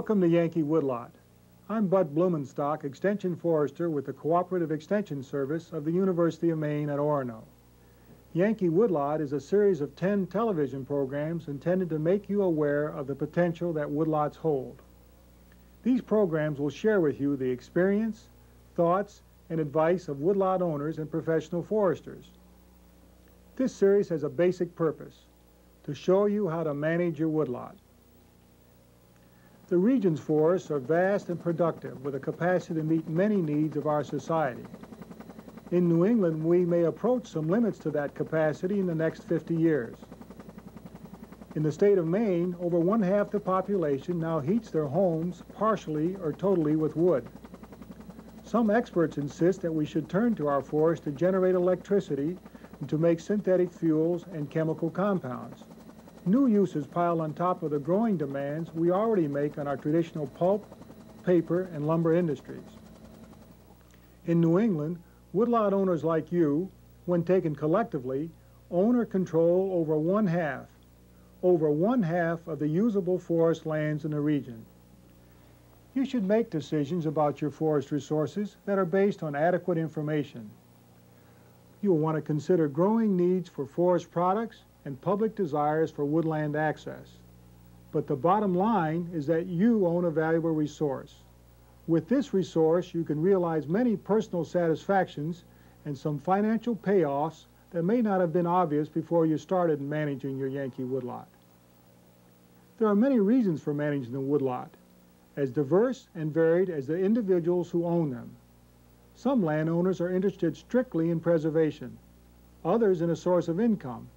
Welcome to Yankee Woodlot. I'm Bud Blumenstock, Extension Forester with the Cooperative Extension Service of the University of Maine at Orono. Yankee Woodlot is a series of 10 television programs intended to make you aware of the potential that woodlots hold. These programs will share with you the experience, thoughts, and advice of woodlot owners and professional foresters. This series has a basic purpose: to show you how to manage your woodlot. The region's forests are vast and productive, with a capacity to meet many needs of our society. In New England, we may approach some limits to that capacity in the next 50 years. In the state of Maine, over one-half the population now heats their homes partially or totally with wood. Some experts insist that we should turn to our forests to generate electricity and to make synthetic fuels and chemical compounds. New uses pile on top of the growing demands we already make on our traditional pulp, paper, and lumber industries. In New England, woodlot owners like you, when taken collectively, own or control over one-half of the usable forest lands in the region. You should make decisions about your forest resources that are based on adequate information. You will want to consider growing needs for forest products and public desires for woodland access. But the bottom line is that you own a valuable resource. With this resource, you can realize many personal satisfactions and some financial payoffs that may not have been obvious before you started managing your Yankee woodlot. There are many reasons for managing the woodlot, as diverse and varied as the individuals who own them. Some landowners are interested strictly in preservation, others in a source of income,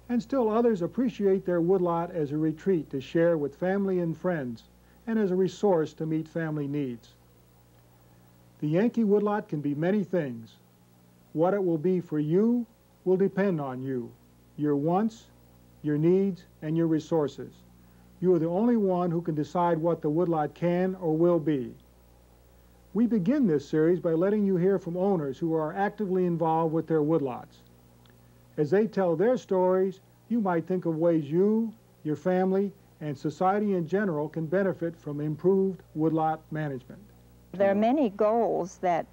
and still others appreciate their woodlot as a retreat to share with family and friends, and as a resource to meet family needs. The Yankee woodlot can be many things. What it will be for you will depend on you, your wants, your needs, and your resources. You are the only one who can decide what the woodlot can or will be. We begin this series by letting you hear from owners who are actively involved with their woodlots. As they tell their stories, you might think of ways you, your family, and society in general can benefit from improved woodlot management. There are many goals that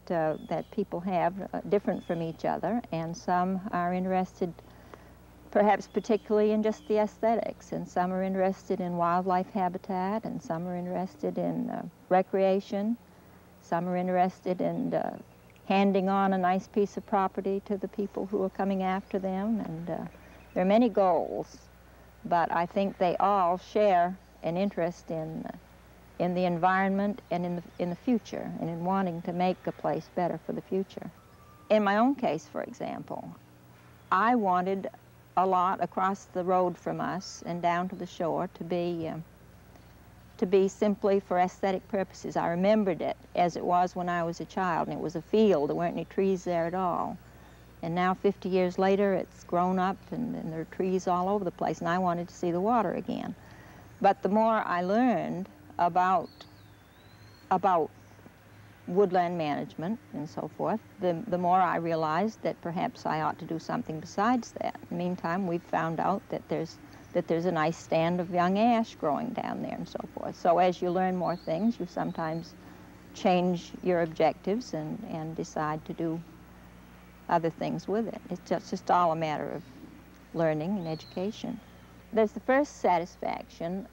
people have, different from each other, and some are interested perhaps particularly in just the aesthetics, and some are interested in wildlife habitat, and some are interested in recreation, some are interested in handing on a nice piece of property to the people who are coming after them, and there are many goals, but I think they all share an interest in the environment and in the future, and in wanting to make a place better for the future. In my own case, for example, I wanted a lot across the road from us and down to the shore to be simply for aesthetic purposes. I remembered it as it was when I was a child, and it was a field. There weren't any trees there at all. And now, 50 years later, it's grown up, and there are trees all over the place, and I wanted to see the water again. But the more I learned about woodland management and so forth, the more I realized that perhaps I ought to do something besides that. In the meantime, we've found out that there's a nice stand of young ash growing down there and so forth. So as you learn more things, you sometimes change your objectives and decide to do other things with it. It's just all a matter of learning and education. There's the first satisfaction,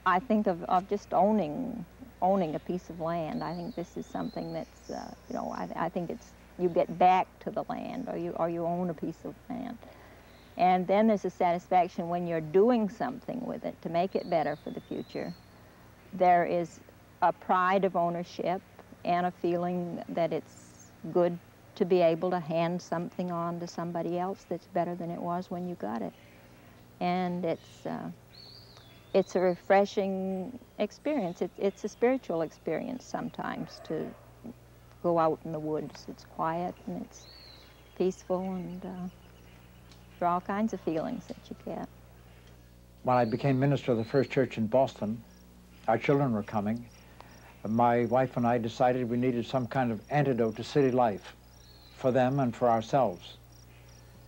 I think, of just owning a piece of land. I think this is something that's, I think it's, you get back to the land, or you own a piece of land. And then there's a satisfaction when you're doing something with it to make it better for the future. There is a pride of ownership and a feeling that it's good to be able to hand something on to somebody else that's better than it was when you got it. And it's a refreshing experience. It's a spiritual experience sometimes to go out in the woods. It's quiet and it's peaceful, and there are all kinds of feelings that you get. When I became minister of the First Church in Boston, our children were coming. My wife and I decided we needed some kind of antidote to city life for them and for ourselves.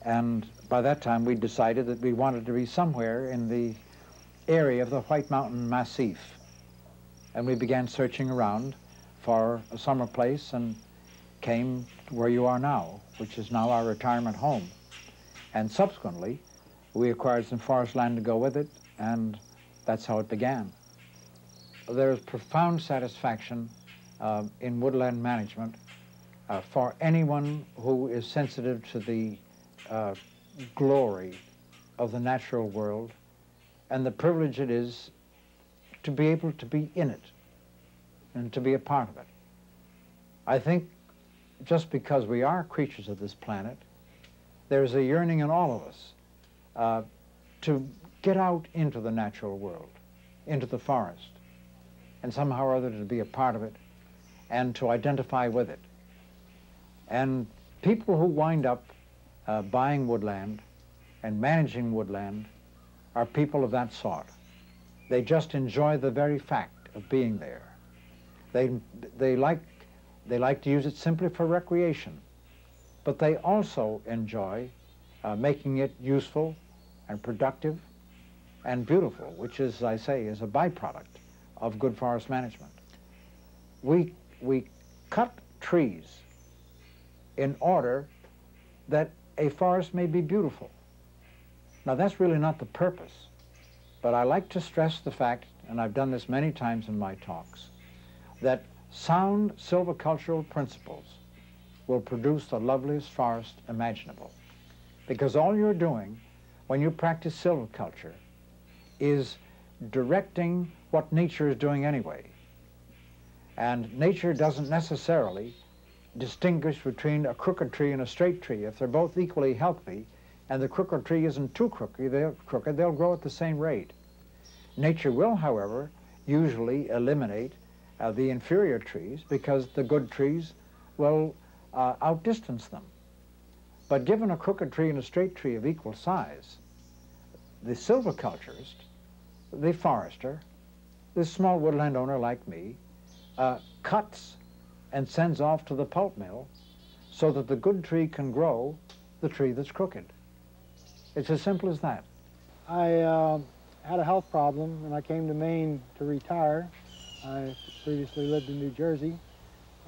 And by that time, we decided that we wanted to be somewhere in the area of the White Mountain Massif. And we began searching around for a summer place and came to where you are now, which is now our retirement home. And subsequently, we acquired some forest land to go with it, and that's how it began. There is profound satisfaction in woodland management for anyone who is sensitive to the glory of the natural world and the privilege it is to be able to be in it and to be a part of it. I think just because we are creatures of this planet, there's a yearning in all of us to get out into the natural world, into the forest, and somehow or other to be a part of it and to identify with it. And people who wind up buying woodland and managing woodland are people of that sort. They just enjoy the very fact of being there. They like to use it simply for recreation, but they also enjoy making it useful and productive and beautiful, which is, as I say, is a byproduct of good forest management. We cut trees in order that a forest may be beautiful. Now, that's really not the purpose, but I like to stress the fact, and I've done this many times in my talks, that sound silvicultural principles will produce the loveliest forest imaginable. Because all you're doing when you practice silviculture is directing what nature is doing anyway. And nature doesn't necessarily distinguish between a crooked tree and a straight tree. If they're both equally healthy and the crooked tree isn't too crooked, they'll grow at the same rate. Nature will, however, usually eliminate the inferior trees because the good trees will outdistance them. But given a crooked tree and a straight tree of equal size, the silviculturist, the forester, this small woodland owner like me, cuts and sends off to the pulp mill so that the good tree can grow the tree that's crooked. It's as simple as that. I had a health problem and I came to Maine to retire. I previously lived in New Jersey,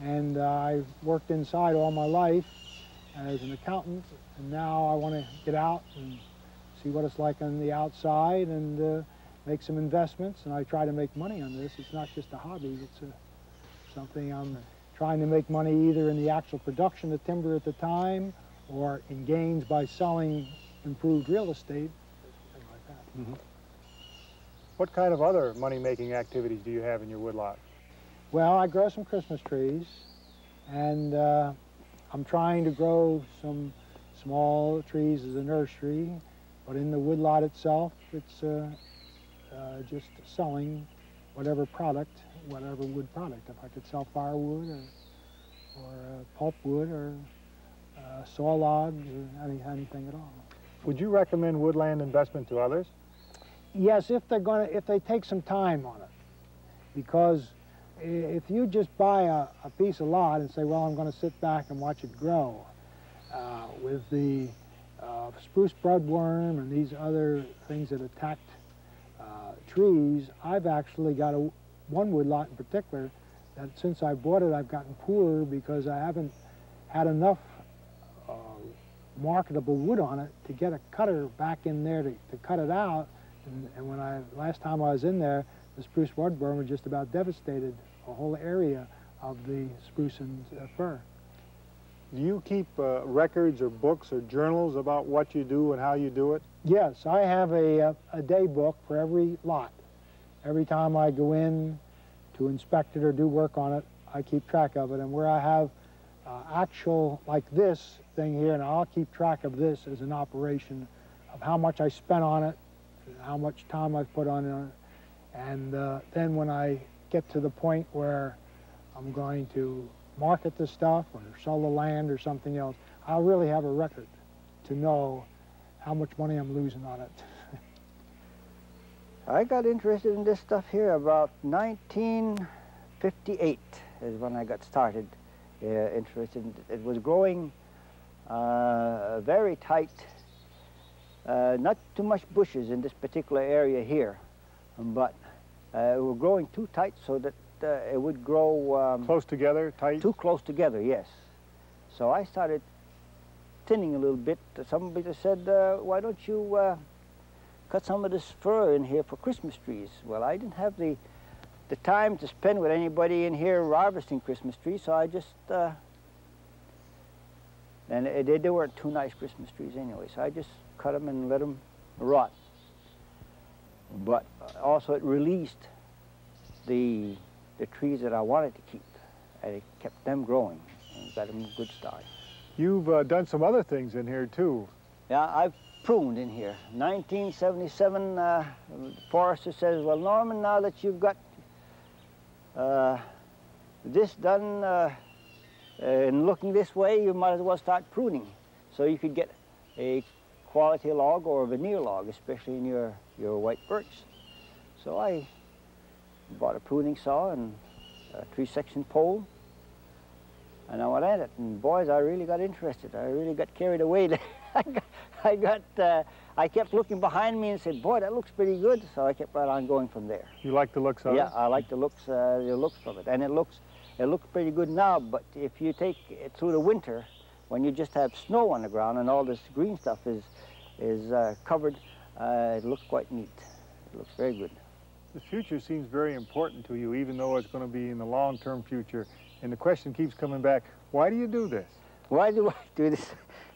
and I worked inside all my life as an accountant, and now I want to get out and see what it's like on the outside and make some investments, and I try to make money on this. It's not just a hobby, it's something I'm trying to make money either in the actual production of timber at the time or in gains by selling improved real estate, things like that. Mm-hmm. What kind of other money-making activities do you have in your woodlot? Well, I grow some Christmas trees, and I'm trying to grow some small trees as a nursery, but in the woodlot itself, it's just selling whatever product, whatever wood product. If I could sell firewood or pulpwood or saw logs or anything at all. Would you recommend woodland investment to others? Yes, if they take some time on it, because if you just buy a piece of lot and say, well, I'm going to sit back and watch it grow, with the spruce budworm and these other things that attacked trees, I've actually got one woodlot in particular that since I bought it, I've gotten poorer because I haven't had enough marketable wood on it to get a cutter back in there to cut it out. And when last time I was in there, the spruce budworm had just about devastated a whole area of the spruce and fir. Do you keep records or books or journals about what you do and how you do it? Yes, I have a day book for every lot. Every time I go in to inspect it or do work on it, I keep track of it. And where I have actual, like this thing here, and I'll keep track of this as an operation of how much I spent on it, how much time I've put on it, and then when I get to the point where I'm going to market the stuff or sell the land or something else, I'll really have a record to know how much money I'm losing on it. I got interested in this stuff here about 1958 is when I got started interested. It was growing very tight. Not too much bushes in this particular area here, but were growing too tight so that it would grow... close together, tight? Too close together, yes. So I started thinning a little bit. Somebody said, why don't you cut some of this fir in here for Christmas trees? Well, I didn't have the time to spend with anybody in here harvesting Christmas trees, so I just... and they weren't too nice Christmas trees anyway, so I just cut them and let them rot. But also it released the trees that I wanted to keep, and it kept them growing and got them a good start. You've done some other things in here too. Yeah, I've pruned in here. 1977, the forester says, well, Norman, now that you've got this done and looking this way, you might as well start pruning. So you could get a quality log or a veneer log, especially in your white birch. So I bought a pruning saw and a 3-section pole, and I went at it. And boys, I really got interested. I really got carried away. I kept looking behind me and said, boy, that looks pretty good. So I kept right on going from there. You like the looks of it? Yeah, I like the looks of it. And it looks pretty good now, but if you take it through the winter, when you just have snow on the ground and all this green stuff is covered, it looks quite neat. It looks very good. The future seems very important to you, even though it's going to be in the long-term future. And the question keeps coming back, why do you do this? Why do I do this?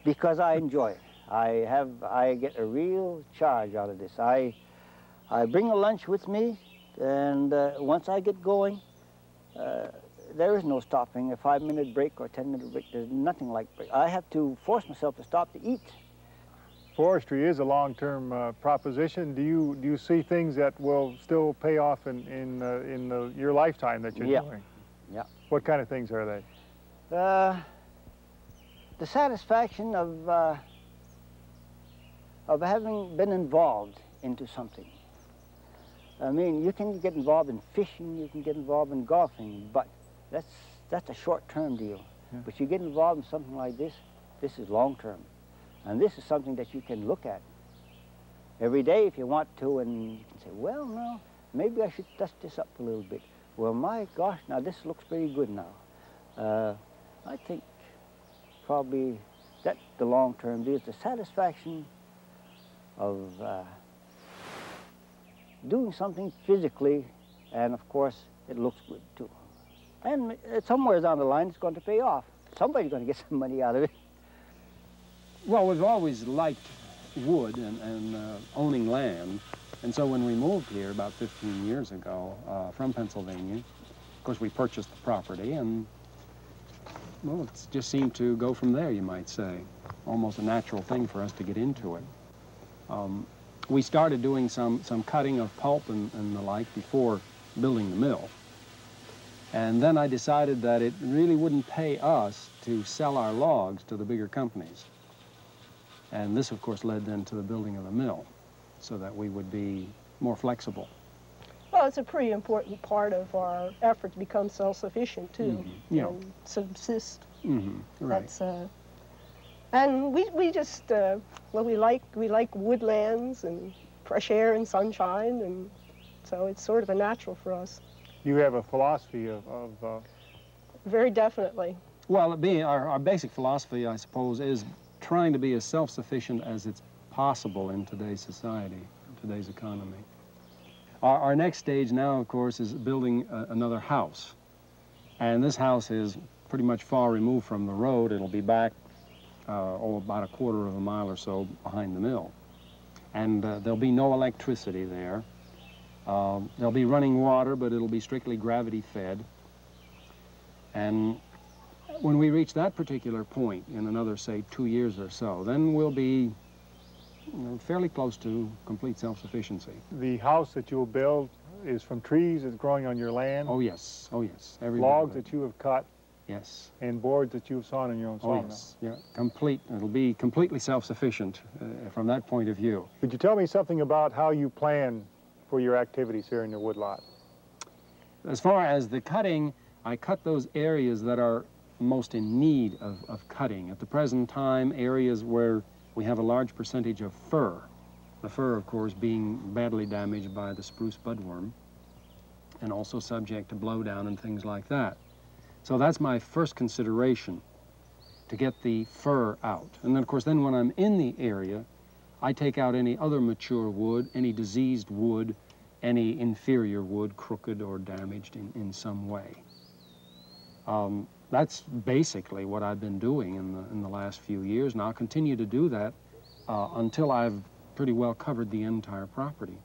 Because I enjoy it. I get a real charge out of this. I bring a lunch with me, and once I get going, there is no stopping. A 5-minute break or a 10-minute break, there's nothing like break. I have to force myself to stop to eat. Forestry is a long-term proposition. Do you see things that will still pay off in your lifetime that you're doing? Yeah. What kind of things are they? The satisfaction of having been involved into something. I mean, you can get involved in fishing, you can get involved in golfing, but that's a short-term deal. Yeah. But you get involved in something like this is long-term. And this is something that you can look at every day if you want to, and you can say, well, no, maybe I should dust this up a little bit. Well, my gosh, now this looks pretty good now. I think probably that's the long-term deal, the satisfaction of doing something physically, and of course, it looks good too. And somewhere down the line, it's going to pay off. Somebody's going to get some money out of it. Well, we've always liked wood and owning land, and so when we moved here about 15 years ago from Pennsylvania, of course we purchased the property, and well, it just seemed to go from there, you might say. Almost a natural thing for us to get into it. We started doing some cutting of pulp and the like before building the mill. And then I decided that it really wouldn't pay us to sell our logs to the bigger companies. And this, of course, led then to the building of the mill, so that we would be more flexible. Well, it's a pretty important part of our effort to become self-sufficient, too. Mm-hmm. Yeah. And subsist. Mm-hmm. Right. That's, and we just, well, we like woodlands and fresh air and sunshine, and so it's sort of a natural for us. You have a philosophy of Very definitely. Well, our basic philosophy, I suppose, is trying to be as self-sufficient as it's possible in today's society, today's economy. Our next stage now, of course, is building another house. And this house is pretty much far removed from the road. It'll be back, about a quarter of a mile or so behind the mill. And there'll be no electricity there. There'll be running water, but it'll be strictly gravity-fed. And when we reach that particular point in another, say, 2 years or so, then we'll be fairly close to complete self-sufficiency. The house that you'll build is from trees that's growing on your land? Oh, yes. Oh, yes. Logs that you have cut? Yes. And boards that you've sawn in your own sawmill? Oh, yes. Yeah, complete. It'll be completely self-sufficient from that point of view. Could you tell me something about how you plan for your activities here in your woodlot? As far as the cutting, I cut those areas that are most in need of cutting. At the present time, areas where we have a large percentage of fir. The fir, of course, being badly damaged by the spruce budworm. and also subject to blowdown and things like that. So that's my first consideration, to get the fir out. And then, of course, then when I'm in the area, I take out any other mature wood, any diseased wood, any inferior wood, crooked or damaged in some way. That's basically what I've been doing in the last few years, and I'll continue to do that until I've pretty well covered the entire property.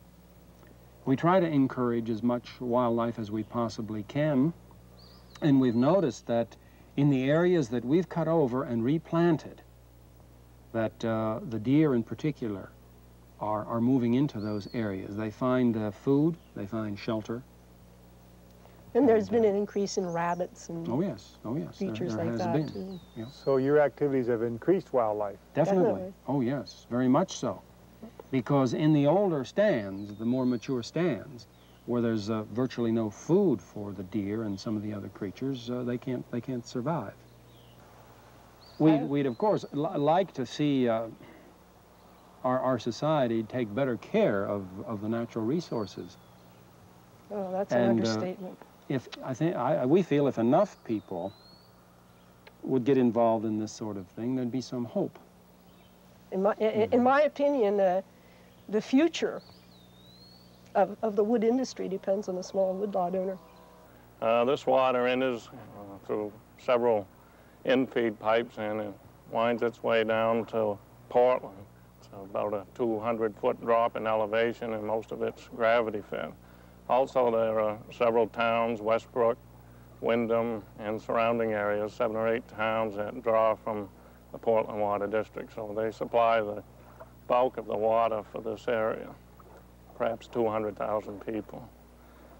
We try to encourage as much wildlife as we possibly can, and we've noticed that in the areas that we've cut over and replanted, that the deer in particular are moving into those areas. They find food, they find shelter. And there's been an increase in rabbits and oh yes, creatures there like has that, been. too. Yeah. So your activities have increased wildlife. Definitely. Oh yes, very much so. Because in the older stands, the more mature stands, where there's virtually no food for the deer and some of the other creatures, they can't survive. We'd of course like to see our society take better care of the natural resources. Oh, that's an understatement. We feel if enough people would get involved in this sort of thing, there'd be some hope. In my opinion, the future of the wood industry depends on the small woodlot owner. This water enters through several infeed pipes, and it winds its way down to Portland. It's about a 200-foot drop in elevation, and most of it's gravity-fed. Also, there are several towns, Westbrook, Wyndham, and surrounding areas, 7 or 8 towns that draw from the Portland Water District. So they supply the bulk of the water for this area, perhaps 200,000 people.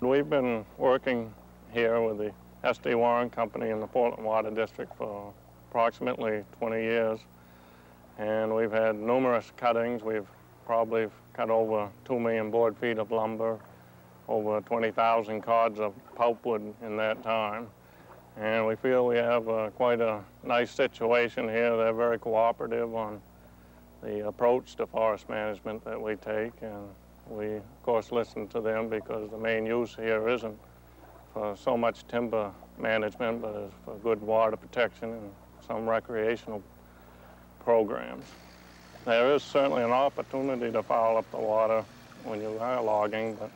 We've been working here with the S.D. Warren Company in the Portland Water District for approximately 20 years, and we've had numerous cuttings. We've probably cut over 2 million board feet of lumber, over 20,000 cords of pulpwood in that time. And we feel we have quite a nice situation here. They're very cooperative on the approach to forest management that we take, and we, of course, listen to them because the main use here isn't for so much timber management, but is for good water protection and some recreational programs. There is certainly an opportunity to foul up the water when you are logging, but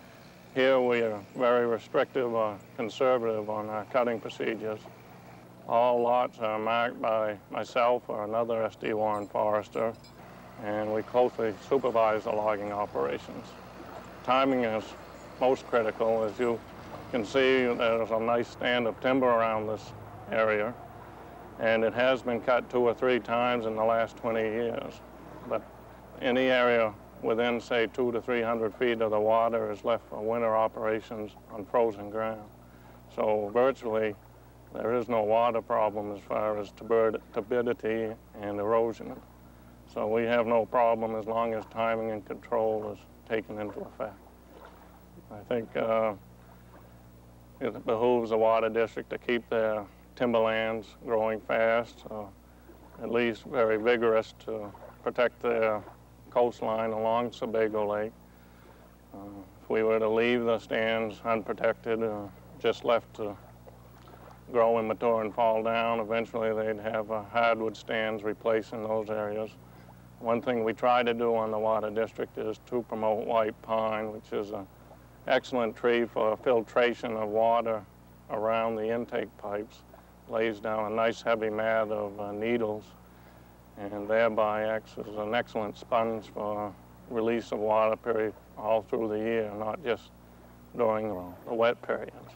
here we are very restrictive or conservative on our cutting procedures. All lots are marked by myself or another S.D. Warren forester, and we closely supervise the logging operations. Timing is most critical. As you can see, there's a nice stand of timber around this area, and it has been cut 2 or 3 times in the last 20 years. But any area within, say, 200 to 300 feet of the water is left for winter operations on frozen ground. So virtually, there is no water problem as far as turbidity and erosion. So we have no problem as long as timing and control is taken into effect. I think it behooves the Water District to keep their timberlands growing fast, at least very vigorous, to protect their coastline along Sebago Lake. If we were to leave the stands unprotected, just left to grow and mature and fall down, eventually they'd have hardwood stands replacing those areas. One thing we try to do on the Water District is to promote white pine, which is an excellent tree for filtration of water around the intake pipes. Lays down a nice heavy mat of needles, and thereby acts as an excellent sponge for release of water all through the year, not just during the wet periods.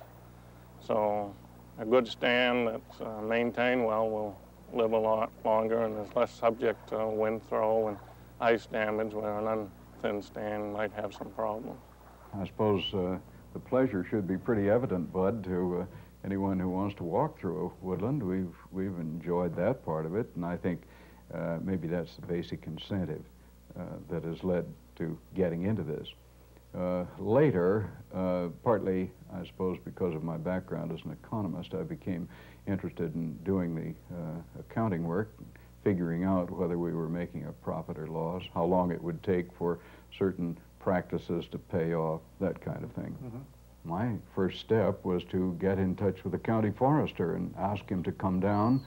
So a good stand that's maintained well will live a lot longer and is less subject to wind throw and ice damage, where an unthinned stand might have some problems. I suppose the pleasure should be pretty evident, Bud, to anyone who wants to walk through a woodland. We've enjoyed that part of it, and I think maybe that's the basic incentive that has led to getting into this. Later, partly, I suppose, because of my background as an economist, I became interested in doing the accounting work, figuring out whether we were making a profit or loss, how long it would take for certain practices to pay off, that kind of thing. my first step was to get in touch with the county forester and ask him to come down,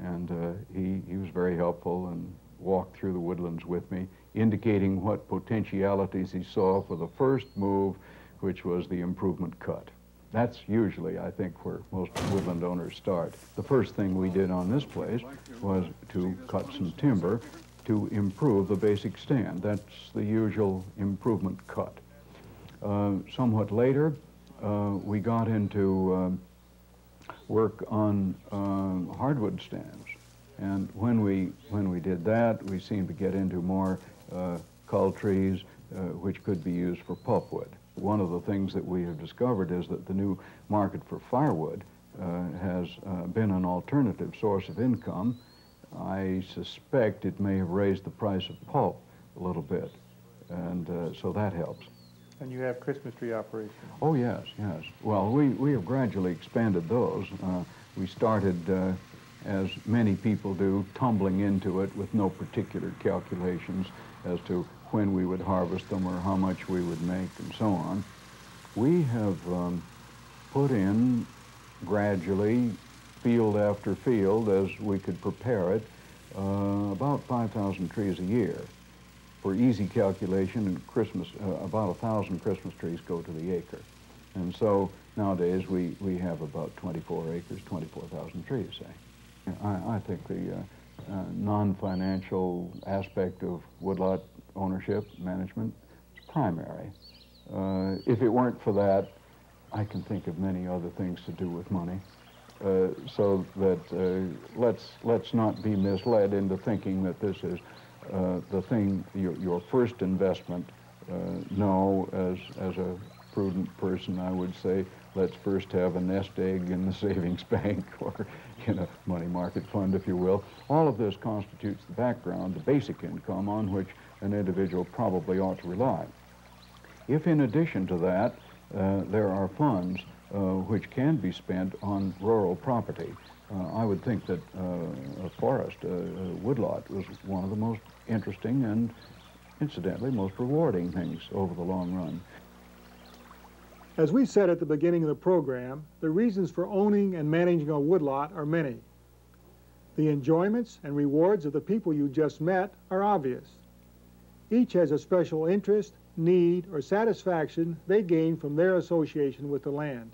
and he was very helpful and walked through the woodlands with me, indicating what potentialities he saw for the first move, which was the improvement cut. That's usually, I think, where most woodland owners start. The first thing we did on this place was to cut some timber to improve the basic stand. That's the usual improvement cut. Somewhat later, we got into work on hardwood stands. And when we did that, we seemed to get into more cull trees, which could be used for pulpwood. One of the things that we have discovered is that the new market for firewood has been an alternative source of income. I suspect it may have raised the price of pulp a little bit, and so that helps. And you have Christmas tree operations. Oh, yes, yes. Well, we have gradually expanded those. We started, as many people do, tumbling into it with no particular calculations as to when we would harvest them or how much we would make and so on. We have put in gradually, field after field, as we could prepare it, about 5,000 trees a year. For easy calculation, in Christmas, about 1,000 Christmas trees go to the acre. And so nowadays we have about 24 acres, 24,000 trees, say. I think the non-financial aspect of woodlot ownership, management, is primary. If it weren't for that, I can think of many other things to do with money. So that let's not be misled into thinking that this is the thing, your first investment. No, as a prudent person, I would say, let's first have a nest egg in the savings bank or in a money market fund, if you will. All of this constitutes the background, the basic income on which an individual probably ought to rely. If in addition to that, there are funds which can be spent on rural property, I would think that a forest, a woodlot, was one of the most interesting and, incidentally, most rewarding things over the long run. As we said at the beginning of the program, the reasons for owning and managing a woodlot are many. The enjoyments and rewards of the people you just met are obvious. Each has a special interest, need, or satisfaction they gain from their association with the land.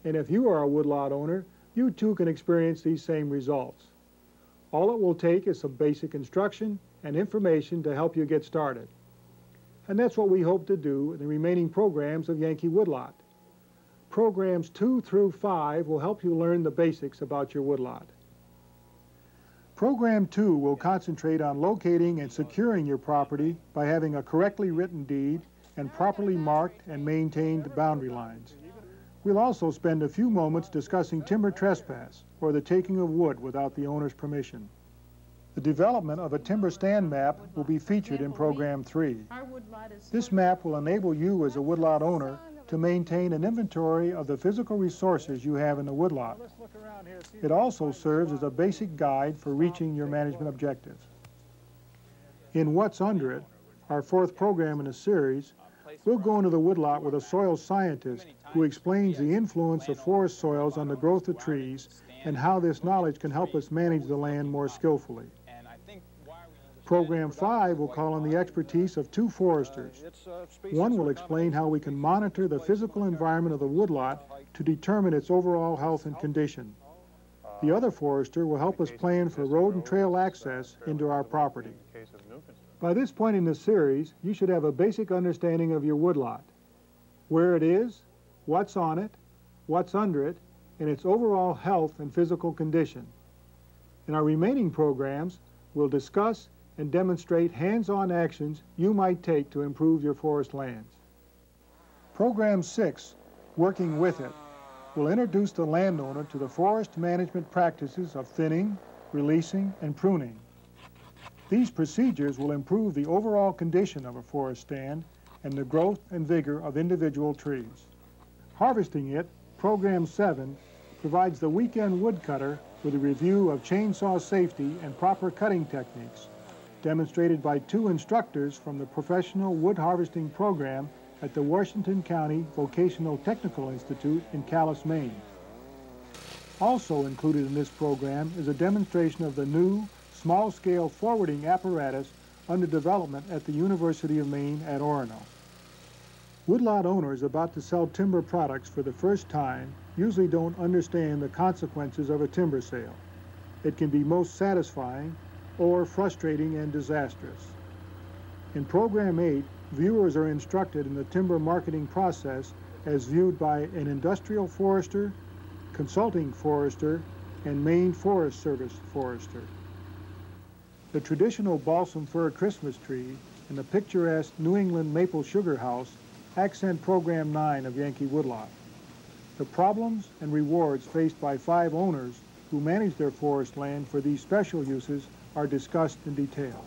And if you are a woodlot owner, you too can experience these same results. All it will take is some basic instruction and information to help you get started. And that's what we hope to do in the remaining programs of Yankee Woodlot. Programs 2 through 5 will help you learn the basics about your woodlot. Program 2 will concentrate on locating and securing your property by having a correctly written deed and properly marked and maintained boundary lines. We'll also spend a few moments discussing timber trespass, or the taking of wood without the owner's permission. The development of a timber stand map will be featured in Program 3. This map will enable you as a woodlot owner to maintain an inventory of the physical resources you have in the woodlot. It also serves as a basic guide for reaching your management objectives. In What's Under It, our fourth program in the series, we'll go into the woodlot with a soil scientist who explains the influence of forest soils on the growth of trees and how this knowledge can help us manage the land more skillfully. Program 5 will call on the expertise of two foresters. One will explain how we can monitor the physical environment of the woodlot to determine its overall health and condition. The other forester will help us plan for road and trail access into our property. By this point in the series, you should have a basic understanding of your woodlot, where it is, what's on it, what's under it, and its overall health and physical condition. In our remaining programs, we'll discuss and demonstrate hands-on actions you might take to improve your forest lands. Program 6, Working With It, will introduce the landowner to the forest management practices of thinning, releasing, and pruning. These procedures will improve the overall condition of a forest stand and the growth and vigor of individual trees. Harvesting It, Program 7, provides the weekend woodcutter with a review of chainsaw safety and proper cutting techniques, demonstrated by two instructors from the Professional Wood Harvesting Program at the Washington County Vocational Technical Institute in Calais, Maine. Also included in this program is a demonstration of the new small-scale forwarding apparatus under development at the University of Maine at Orono. Woodlot owners about to sell timber products for the first time usually don't understand the consequences of a timber sale. It can be most satisfying or frustrating and disastrous. In Program 8, viewers are instructed in the timber marketing process as viewed by an industrial forester, consulting forester, and Maine Forest Service forester. The traditional balsam fir Christmas tree and the picturesque New England maple sugar house accent Program 9 of Yankee Woodlot. The problems and rewards faced by 5 owners who manage their forest land for these special uses are discussed in detail.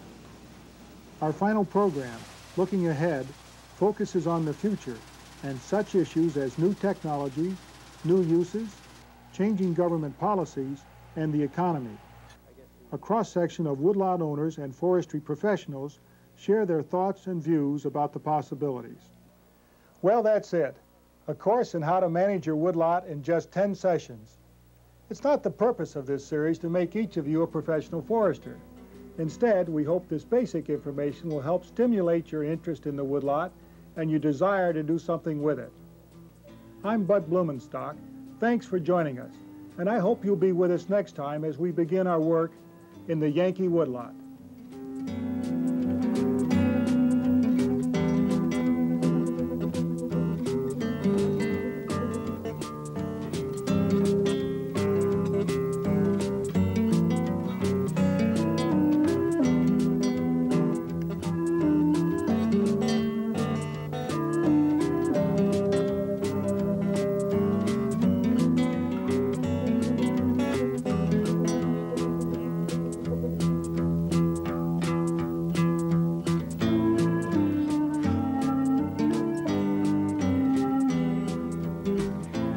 Our final program, Looking Ahead, focuses on the future and such issues as new technology, new uses, changing government policies, and the economy. A cross-section of woodlot owners and forestry professionals share their thoughts and views about the possibilities. Well, that's it. A course in how to manage your woodlot in just 10 sessions. It's not the purpose of this series to make each of you a professional forester. Instead, we hope this basic information will help stimulate your interest in the woodlot and your desire to do something with it. I'm Bud Blumenstock. Thanks for joining us, and I hope you'll be with us next time as we begin our work in the Yankee Woodlot.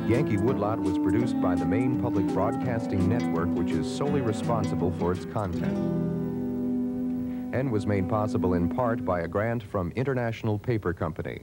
Yankee Woodlot was produced by the Maine Public Broadcasting Network, which is solely responsible for its content, and was made possible in part by a grant from International Paper Company.